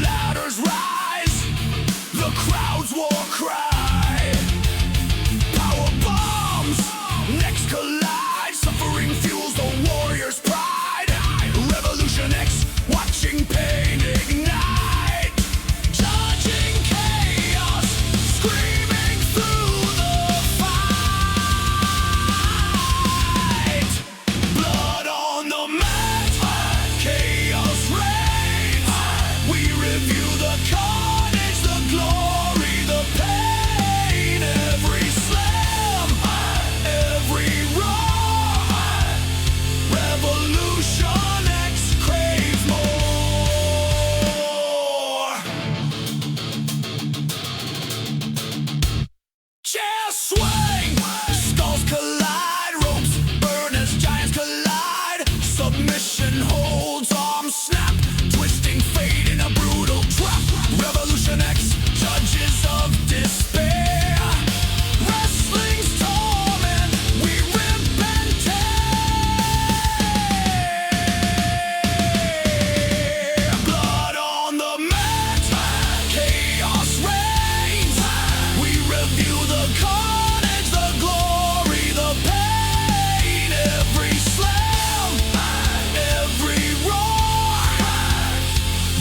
Ladders rise, the crowd's war cry. Power bombs, necks collide. Suffering fuels the warrior's pride. Revolution X, watching pain ignite. Judging chaos, screaming through the fight. Blood on the mat, chaos reigns. We review the carnage, the glory, the pain. Every slam, every roar. Revolution X craves more. Chairs swing, skulls collide, ropes burn as giants collide. Submission holds, arms snap, twisting fate in a brutal trap. Revolution X, judges of despair. Wrestling's torment, we rip and tear. Blood on the mat, chaos reigns. We review the carnage, the glory, the pain. Every slam, every roar.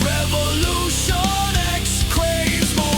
Revolution X craves more.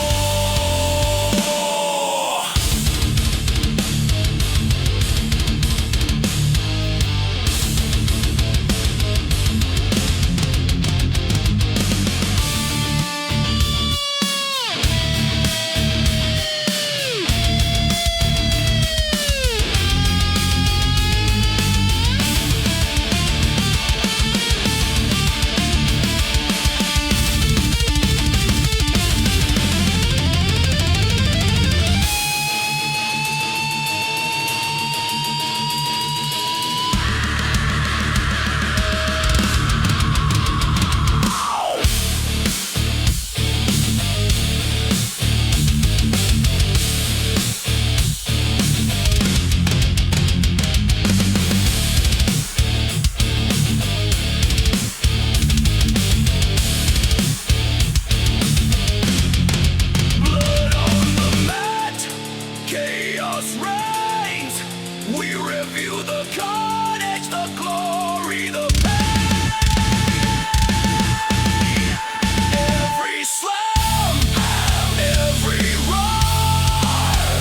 Blood on the mat, chaos reigns. We review the carnage, the glory, the pain. Every slam, every roar.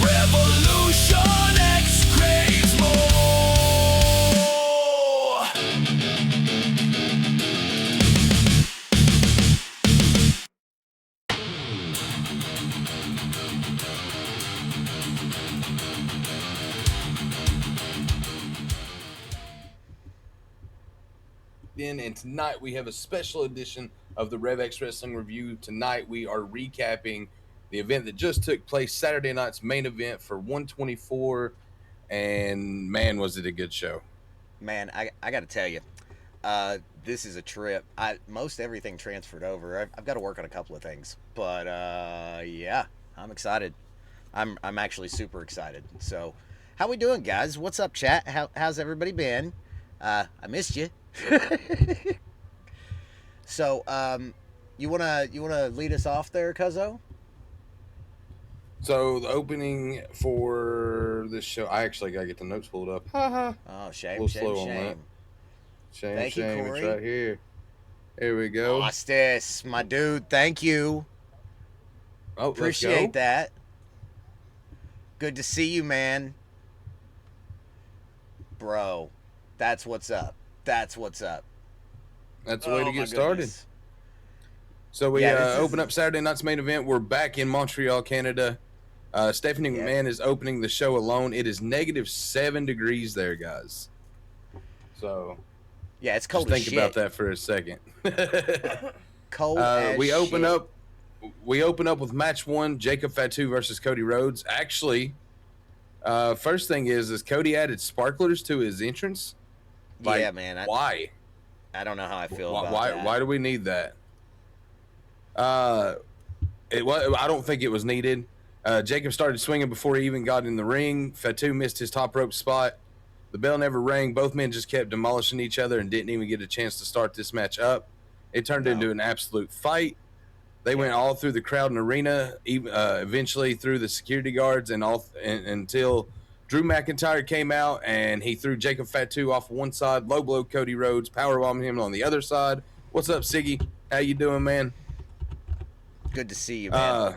Revolution X craves more. And tonight we have a special edition of the RevX Wrestling Review. Tonight we are recapping the event that just took place, Saturday night's main event for 124, and man, was it a good show. Man, I got to tell you, this is a trip. Most everything transferred over. I've got to work on a couple of things, but yeah, I'm excited. I'm actually super excited. So, how we doing, guys? What's up, chat? How's everybody been? I missed you. So, you wanna lead us off there, Cuzzo? So the opening for this show, I actually gotta get the notes pulled up. Oh, A shame, little shame, slow on that. shame. Shame, Thank you, shame, Corey. it's right here. Here we go. Austis, my dude, thank you. Oh, let's Appreciate go. that. Good to see you, man. Bro, that's what's up. That's what's up. That's the way to Oh, get my started. goodness. So we Yeah, this is- open up Saturday night's main event. We're back in Montreal, Canada. Stephanie Yeah. McMahon is opening the show alone. It is -7 degrees there, guys. So Yeah, it's just cold as think shit. about that for a second. Cold as we open shit. up. We open up with match one: Jacob Fatu versus Cody Rhodes. Actually, first thing is Cody added sparklers to his entrance. Like, Yeah, man. why? I don't know how I feel Why? about Why, that. why do we need that? It was. I don't think it was needed. Jacob started swinging before he even got in the ring. Fatu missed his top rope spot. The bell never rang. Both men just kept demolishing each other and didn't even get a chance to start this match up. It turned No. into an absolute fight. They went all through the crowd and arena, eventually through the security guards, and until Drew McIntyre came out and he threw Jacob Fatu off one side, low blow Cody Rhodes, powerbombed him on the other side. What's up, Siggy? How you doing, man? Good to see you, man.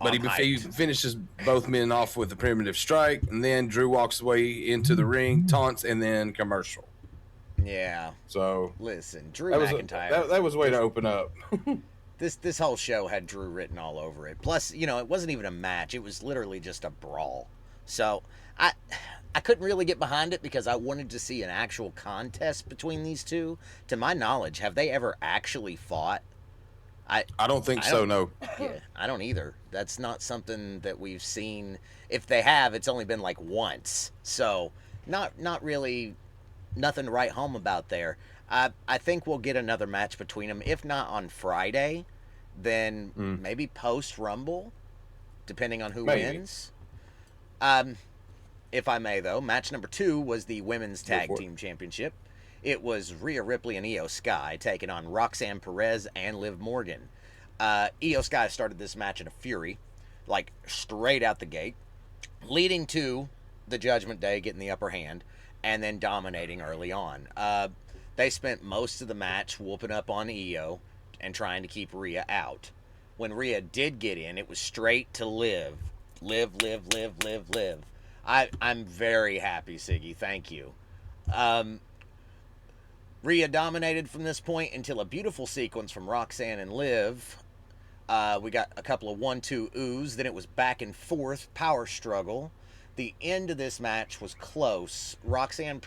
But I'm he hyped. finishes both men off with a primitive strike, and then Drew walks away into the ring, taunts, and then commercial. Yeah. So Listen, Drew that McIntyre. that was a way to open up. This whole show had Drew written all over it. Plus, you know, it wasn't even a match. It was literally just a brawl. So I couldn't really get behind it because I wanted to see an actual contest between these two. To my knowledge, have they ever actually fought? I don't think so. No. Yeah, I don't either. That's not something that we've seen. If they have, it's only been like once. So not really nothing to write home about there. I think we'll get another match between them. If not on Friday, then maybe post Rumble, depending on who wins. If I may, though, match number 2 was the Women's Tag Team Championship. It was Rhea Ripley and Io Sky taking on Roxanne Perez and Liv Morgan. Io Sky started this match in a fury, like straight out the gate, leading to the Judgment Day getting the upper hand and then dominating early on. They spent most of the match whooping up on Io and trying to keep Rhea out. When Rhea did get in, it was straight to Liv. Liv. I'm very happy, Siggy. Thank you. Rhea dominated from this point until a beautiful sequence from Roxanne and Liv. We got a couple of 1-2 oohs. Then it was back and forth power struggle. The end of this match was close. Raquel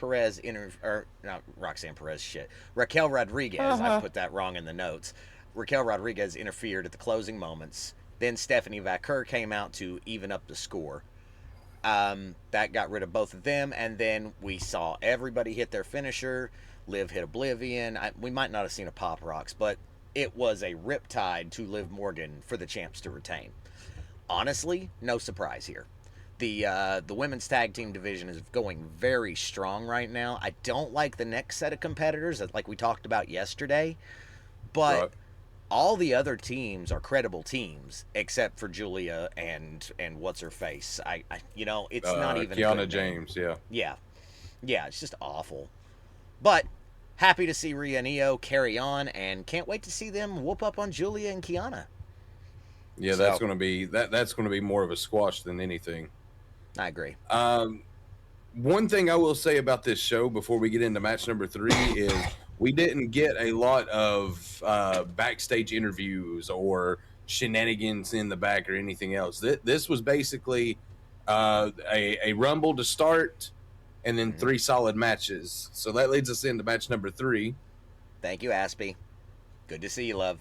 Rodriguez. I put that wrong in the notes. Raquel Rodriguez interfered at the closing moments. Then Stephanie Vaquer came out to even up the score. That got rid of both of them, and then we saw everybody hit their finisher. Liv hit Oblivion. We might not have seen a Pop Rocks, but it was a riptide to Liv Morgan for the champs to retain. Honestly, no surprise here. The women's tag team division is going very strong right now. I don't like the next set of competitors, like we talked about yesterday, but all the other teams are credible teams except for Julia and what's her face. It's not even Kiana James. Yeah, it's just awful. But happy to see Rhea and Io carry on, and can't wait to see them whoop up on Julia and Kiana. Yeah, that's going to be that's going to be more of a squash than anything. I agree. One thing I will say about this show before we get into match number 3 is we didn't get a lot of backstage interviews or shenanigans in the back or anything else. This was basically a Rumble to start and then 3 solid matches. So that leads us into match number 3. Thank you, Aspie. Good to see you, love.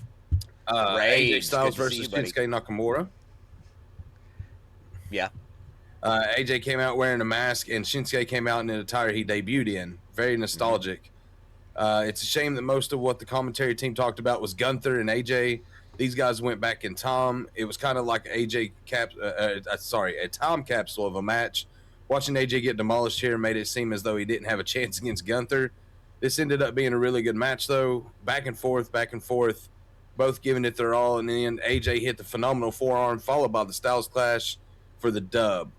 AJ Styles versus Shinsuke Nakamura. Yeah. AJ came out wearing a mask, and Shinsuke came out in an attire he debuted in. Very nostalgic. It's a shame that most of what the commentary team talked about was Gunther and AJ. These guys went back in time. It was kind of like a time capsule of a match. Watching AJ get demolished here made it seem as though he didn't have a chance against Gunther. This ended up being a really good match, though. Back and forth, both giving it their all. And then AJ hit the phenomenal forearm, followed by the Styles Clash for the dub.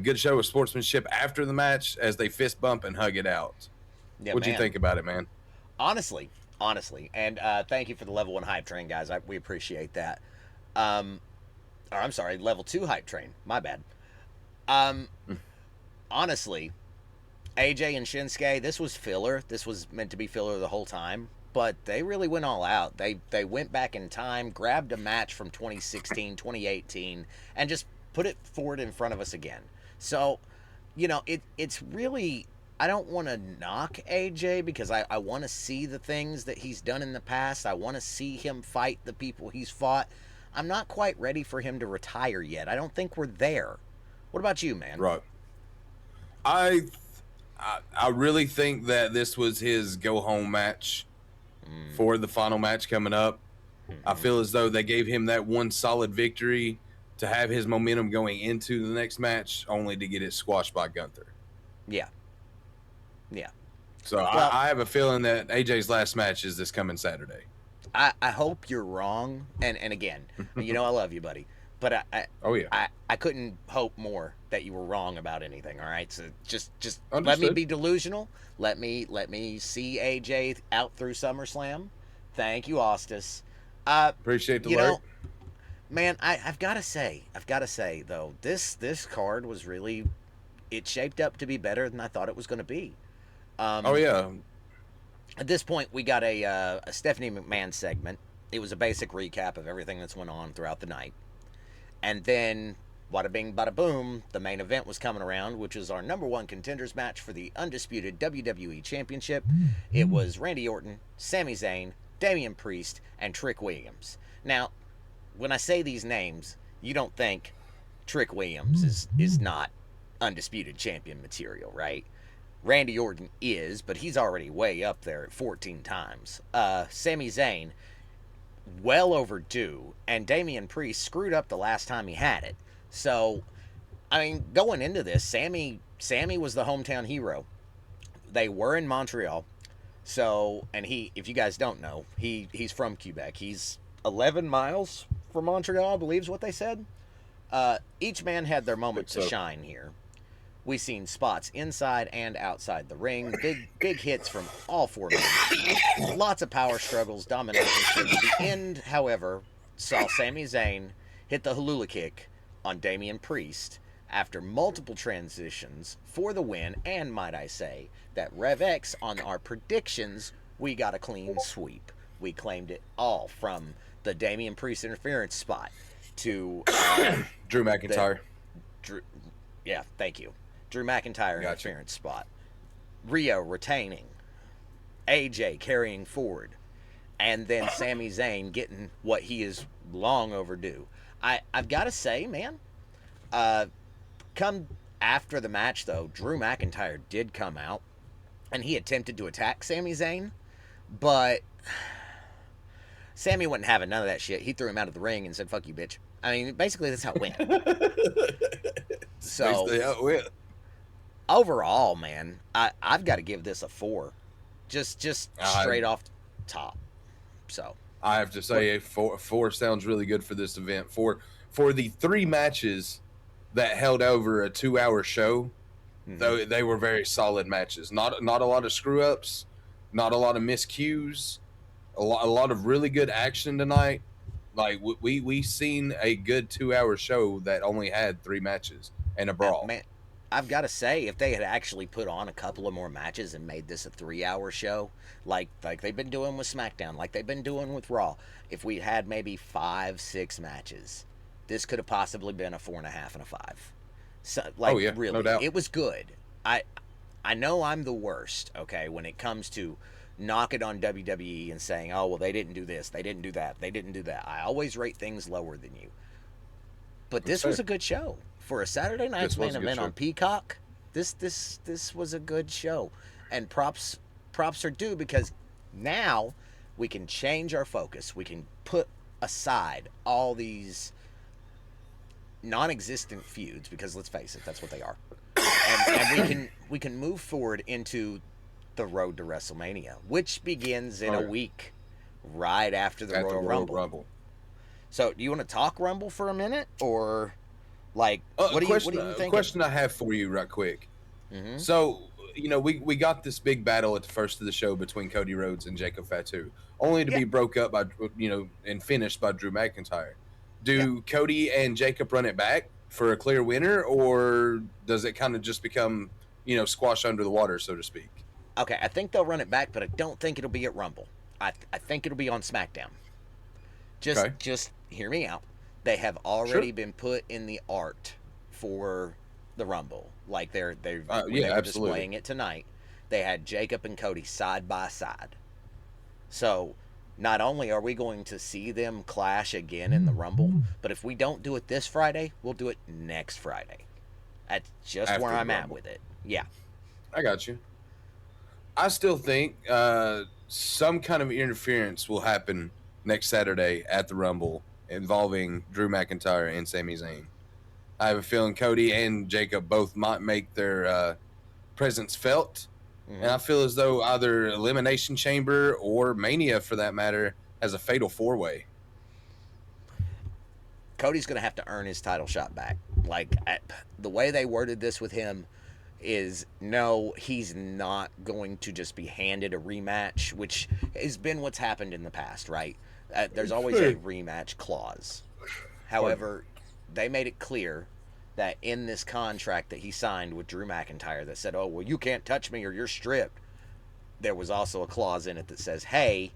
Good show of sportsmanship after the match as they fist bump and hug it out. Yeah, What'd you think about it, man? Honestly, and thank you for the level 1 hype train, guys. We appreciate that. I'm sorry, level 2 hype train. My bad. Honestly, AJ and Shinsuke, this was filler. This was meant to be filler the whole time, but they really went all out. They went back in time, grabbed a match from 2016, 2018, and just put it forward in front of us again. So, it's really, I don't want to knock AJ because I want to see the things that he's done in the past. I want to see him fight the people he's fought. I'm not quite ready for him to retire yet. I don't think we're there. What about you, man? Right. I really think that this was his go-home match for the final match coming up. I feel as though they gave him that one solid victory to have his momentum going into the next match, only to get it squashed by Gunther. Yeah. So Well, I have a feeling that AJ's last match is this coming Saturday. I hope you're wrong. And again, you know I love you, buddy. But Oh yeah, I couldn't hope more that you were wrong about anything. All right, so just let me understood. be delusional. Let me see AJ out through SummerSlam. Thank you, Ostis. Uh, Appreciate the you alert. know, man, I've got to say though, this card was really, it shaped up to be better than I thought it was going to be. Oh Um, yeah, at this point, we got a Stephanie McMahon segment. It was a basic recap of everything that's went on throughout the night. And then, bada bing, bada boom, the main event was coming around, which was our number one contenders match for the undisputed WWE Championship. It was Randy Orton, Sami Zayn, Damian Priest, and Trick Williams. Now, when I say these names, you don't think Trick Williams is not undisputed champion material, right? Randy Orton is, but he's already way up there at 14 times. Sami Zayn, well overdue, and Damian Priest screwed up the last time he had it. So, I mean, going into this, Sammy was the hometown hero. They were in Montreal. So, and he, if you guys don't know, he's from Quebec. He's 11 miles from Montreal, I believe is what they said. Each man had their moment to so. shine here. We seen spots inside and outside the ring, big hits from all four men. Lots of power struggles, dominations. The end, however, saw Sami Zayn hit the Halula kick on Damian Priest after multiple transitions for the win, and might I say that RevX on our predictions, we got a clean sweep. We claimed it all from the Damian Priest interference spot to Drew McIntyre. Drew, yeah, thank you. Drew McIntyre Gotcha. interference spot. Rio retaining. AJ carrying forward. And then Sami Zayn getting what he is long overdue. I've got to say, man, come after the match, though, Drew McIntyre did come out, and he attempted to attack Sami Zayn, but Sammy wasn't having none of that shit. He threw him out of the ring and said, "Fuck you, bitch." I mean, basically, that's how it went. So, Basically how it went. overall, man, I've got to give this a 4. Just straight off the top. So, I have to say, four sounds really good for this event. For the 3 matches that held over a 2-hour show, though they were very solid matches. Not a lot of screw ups, not a lot of miscues, a lot of really good action tonight. Like we seen a good 2-hour show that only had 3 matches and a brawl. man, I've got to say, if they had actually put on a couple of more matches and made this a 3-hour show, like they've been doing with SmackDown, like they've been doing with Raw, if we had maybe 5-6 matches, this could have possibly been a 4.5 and a 5. So, like, Oh, yeah, really, no doubt. it was good. I know I'm the worst, okay, when it comes to knocking on WWE and saying, "Oh, well, they didn't do this, they didn't do that, they didn't do that." I always rate things lower than you. But this was a good show for a Saturday night's This was main a good event show. on Peacock. This was a good show, and props are due, because now we can change our focus. We can put aside all these non-existent feuds, because let's face it, that's what they are, and we can move forward into the road to WrestleMania, which begins in a week, right after the At Royal the Rumble. So, do you want to talk Rumble for a minute, or like what do you think? Question I have for you, right quick. Mm-hmm. So, we got this big battle at the first of the show between Cody Rhodes and Jacob Fatu, only to be broke up by and finished by Drew McIntyre. Do Cody and Jacob run it back for a clear winner, or does it kind of just become squash under the water, so to speak? Okay, I think they'll run it back, but I don't think it'll be at Rumble. I think it'll be on SmackDown. Just hear me out. They have already been put in the art for the Rumble. Like they were absolutely displaying it tonight. They had Jacob and Cody side by side. So not only are we going to see them clash again in the Rumble, but if we don't do it this Friday, we'll do it next Friday. That's just After where the I'm at Rumble. with it. Yeah. I got you. I still think some kind of interference will happen next Saturday at the Rumble involving Drew McIntyre and Sami Zayn. I have a feeling Cody and Jacob both might make their presence felt, And I feel as though either Elimination Chamber or Mania, for that matter, has a fatal 4-way. Cody's going to have to earn his title shot back. Like, the way they worded this with him is no, he's not going to just be handed a rematch, which has been what's happened in the past, right? There's always a rematch clause. However, they made it clear that in this contract that he signed with Drew McIntyre that said, oh, well, you can't touch me or you're stripped, there was also a clause in it that says, hey,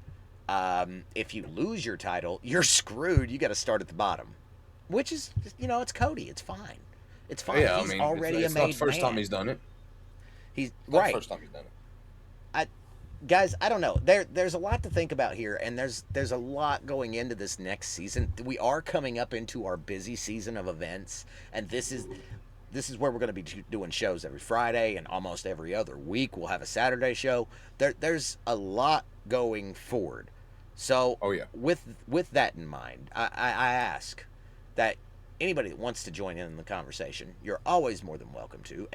if you lose your title, you're screwed. You got to start at the bottom. Which is, it's Cody. It's fine. It's fine. Yeah, he's already it's a made not the first man. time he's done it. He's Not right. the first time he's done it. Guys, I don't know. There's a lot to think about here, and there's a lot going into this next season. We are coming up into our busy season of events, and this is where we're going to be doing shows every Friday, and almost every other week we'll have a Saturday show. There's a lot going forward. So, Oh, yeah. with that in mind, I ask that anybody that wants to join in the conversation, you're always more than welcome to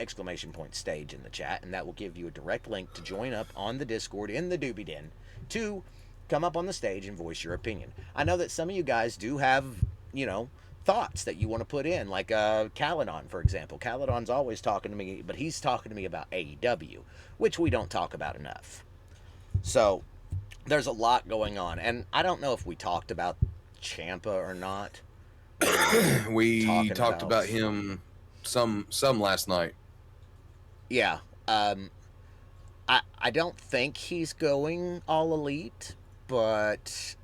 !stage in the chat, and that will give you a direct link to join up on the Discord in the Doobie Den to come up on the stage and voice your opinion. I know that some of you guys do have, thoughts that you want to put in, like Caledon, for example. Caledon's always talking to me, but he's talking to me about AEW, which we don't talk about enough. So there's a lot going on, and I don't know if we talked about Ciampa or not. We talked about him some last night. Yeah. I don't think he's going all elite, but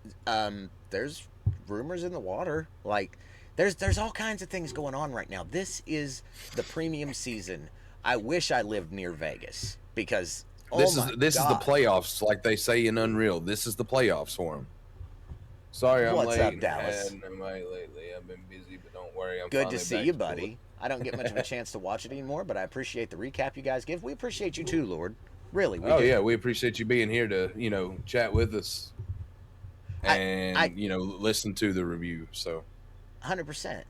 there's rumors in the water. Like, there's all kinds of things going on right now. This is the premium season. I wish I lived near Vegas because This is the playoffs, like they say in Unreal. This is the playoffs for him. Sorry, I'm What's late. up, Dallas? I'm late lately. I've been busy, but don't worry. I'm Good finally to see back you, to buddy. I don't get much of a chance to watch it anymore, but I appreciate the recap you guys give. We appreciate you too, Lord. Really, we do. Yeah, we appreciate you being here to chat with us and listen to the review. So 100%.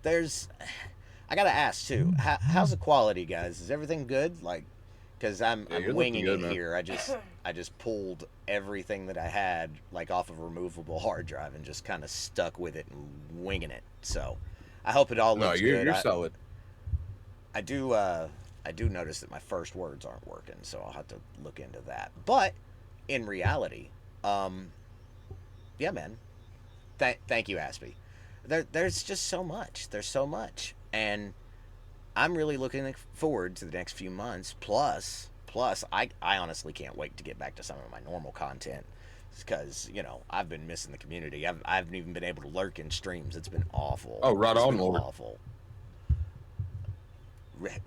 I gotta ask too. How's the quality, guys? Is everything good? Like, because I'm you're winging looking it good, man. here. I just pulled everything that I had like off of a removable hard drive and just kind of stuck with it and winging it. So I hope it all no, looks you're good. solid. I do notice that my first words aren't working, so I'll have to look into that. But in reality, yeah, man. Thank you, Aspie. There's just so much. There's so much, and I'm really looking forward to the next few months. Plus, I honestly can't wait to get back to some of my normal content because I've been missing the community. I haven't even been able to lurk in streams. It's been awful. Oh, right It's on, been Lord. Awful.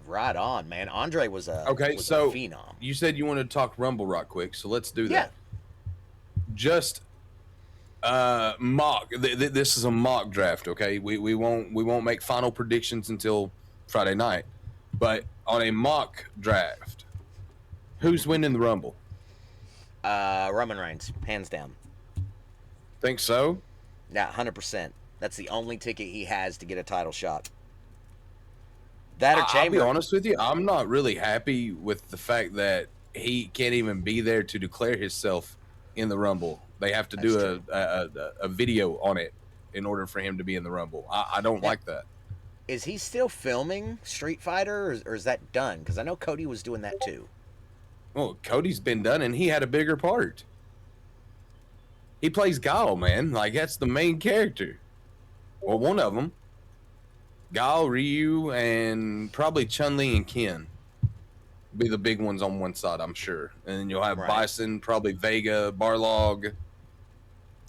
Right on, man. Andre was a So phenom. you said you wanted to talk Rumble right quick, so let's do that. Yeah. Just mock. This is a mock draft, okay? We won't make final predictions until Friday night, but on a mock draft, who's winning the Rumble? Roman Reigns, hands down. Think so? Yeah, 100%. That's the only ticket he has to get a title shot. That or I'll Chamber. be honest with you, I'm not really happy with the fact that he can't even be there to declare himself in the Rumble. They have to do a video on it in order for him to be in the Rumble. I don't like that. Is he still filming Street Fighter, or is that done? Because I know Cody was doing that too. Well, Cody's been done, and he had a bigger part. He plays Guile, man. Like, that's the main character. Well, one of them. Guile, Ryu, and probably Chun-Li and Ken. Be the big ones on one side, I'm sure. And then you'll have Right. Bison, probably Vega, Barlog.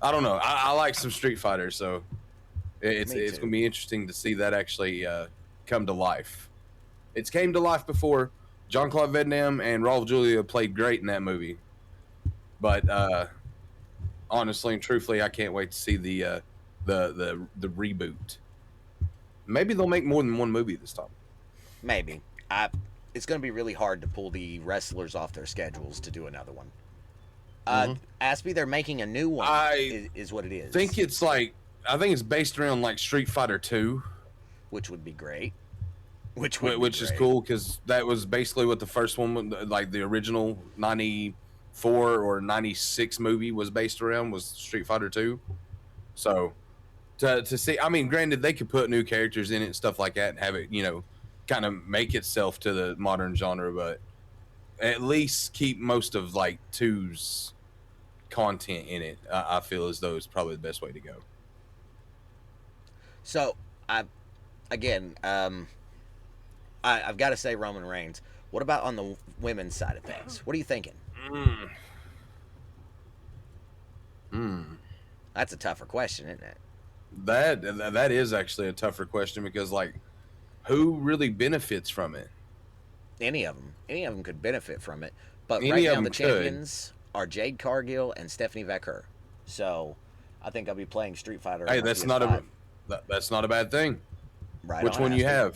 I don't know. I like some Street Fighter, so it's Me going too. to be interesting to see that actually come to life. It's came to life before. Jean-Claude Van Damme and Raul Julia played great in that movie. But honestly and truthfully, I can't wait to see the reboot. Maybe they'll make more than one movie this time. Maybe. It's going to be really hard to pull the wrestlers off their schedules to do another one. Aspie, they're making a new one. Is what it is. I think it's based around like Street Fighter 2. Which would be great. which would be which is great. cool because that was basically what the first one, like the original 94 or 96 movie was based around, was Street Fighter 2. So to see, I mean, granted, they could put new characters in it and stuff like that and have it, kind of make itself to the modern genre, but at least keep most of like 2's content in it. I feel as though it's probably the best way to go. So, again, I've got to say Roman Reigns. What about on the women's side of things? What are you thinking? That's a tougher question, isn't it? That is actually a tougher question because, like, who really benefits from it? Any of them could benefit from it. But Any right of now them the could. champions are Jade Cargill and Stephanie Vaquer. So I think I'll be playing Street Fighter. Hey, on my that's not a PS5. that's not a bad thing. Right. Which on, one you Aspen.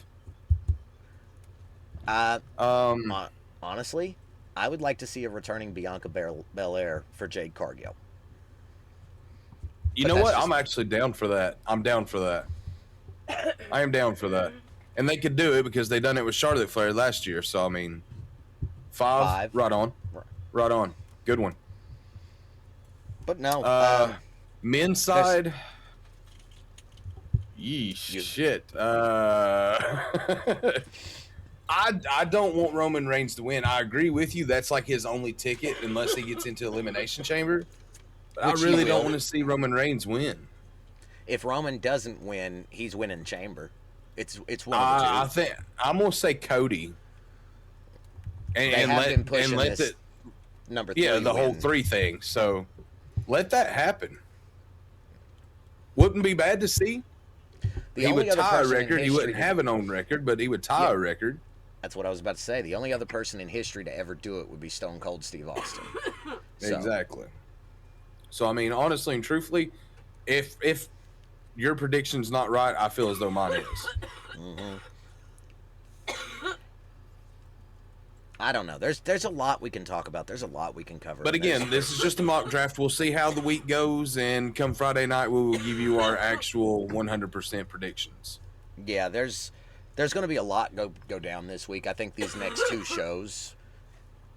have? Honestly, I would like to see a returning Bianca Belair for Jade Cargill. You But know that's what? just I'm me. actually down for that. I'm down for that. I am down for that. And they could do it because they done it with Charlotte Flair last year. So I mean, five. Right on. Right on. Good one. But no, Men's side. Yeesh, shit. I don't want Roman Reigns to win. I agree with you. That's like his only ticket unless he gets into Elimination Chamber. But Which I he really don't will. want to see Roman Reigns win. if Roman doesn't win, he's winning Chamber. It's one of the I two. think I'm gonna say Cody. And, They and have let been pushing and let this the number 3 the whole win. 3 thing. So let that happen. Wouldn't be bad to see. The He only would other tie a person in record. He history wouldn't to- have an own record, but he would tie Yeah. a record. That's what I was about to say. The only other person in history to ever do it would be Stone Cold Steve Austin. So, Exactly. So I mean, honestly and truthfully, if your prediction's not right, I feel as though mine is. I don't know. There's a lot we can talk about. There's a lot we can cover. But again, this is just a mock draft. We'll see how the week goes, and come Friday night, we will give you our actual 100% predictions. yeah, there's going to be a lot go down this week. I think these next two shows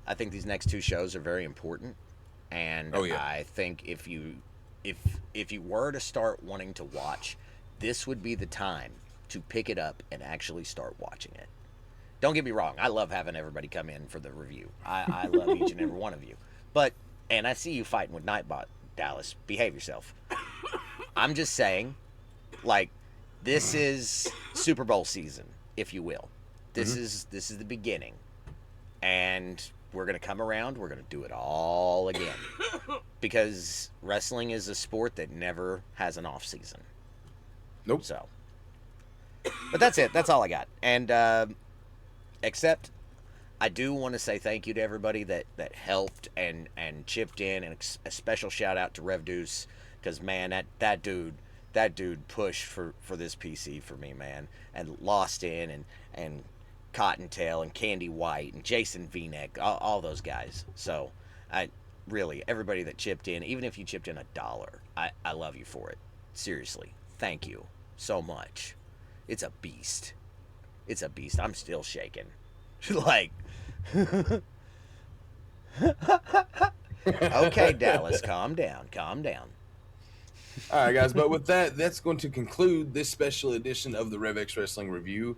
are very important, and Oh, yeah. I think if you were to start wanting to watch, this would be the time to pick it up and actually start watching it. Don't get me wrong, I love having everybody come in for the review. I love each and every one of you. And I see you fighting with Nightbot, Dallas. Behave yourself. I'm just saying, like, this is Super Bowl season, if you will. This is the beginning. And we're going to come around, we're going to do it all again. Because wrestling is a sport that never has an off season. Nope. So, but that's it. That's all I got. And except I do want to say thank you to everybody that helped and chipped in, and a special shout out to Rev Deuce, because man, that dude pushed for this PC for me, man, and Lost In and Cottontail and Candy White and Jason V-Neck, all those guys. So I really, everybody that chipped in, even if you chipped in $1, I love you for it. Seriously, thank you so much. It's a beast. It's a beast. I'm still shaking. Like, okay, Dallas, calm down. All right, guys. But with that, that's going to conclude this special edition of the RevX Wrestling Review.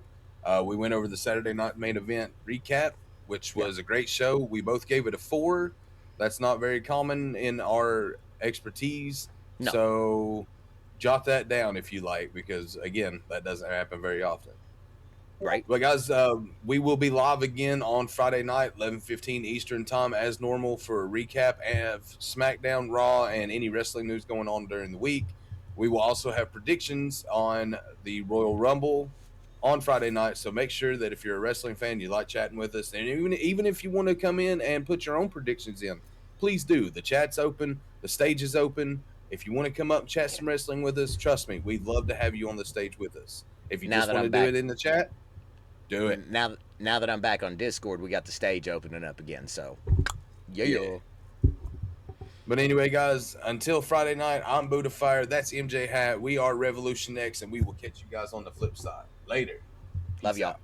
We went over the Saturday night main event recap, which was a great show. We both gave it a 4. That's not very common in our expertise. No. So jot that down if you like, because again, that doesn't happen very often. Right? But guys, we will be live again on Friday night, 11:15 Eastern time, as normal, for a recap of SmackDown, Raw, and any wrestling news going on during the week. We will also have predictions on the Royal Rumble on Friday night. So make sure that if you're a wrestling fan, you like chatting with us, and even if you want to come in and put your own predictions in, please do. The chat's open, the stage is open. If you want to come up and chat some wrestling with us, trust me, we'd love to have you on the stage with us. If you Now just that want to I'm do back- it in the chat, do it. Now that I'm back on Discord, we got the stage opening up again. So, yeah. But anyway, guys, until Friday night, I'm Buddha Fire. That's MJ Hat. We are Revolution X, and we will catch you guys on the flip side. Later. Love Peace y'all. out.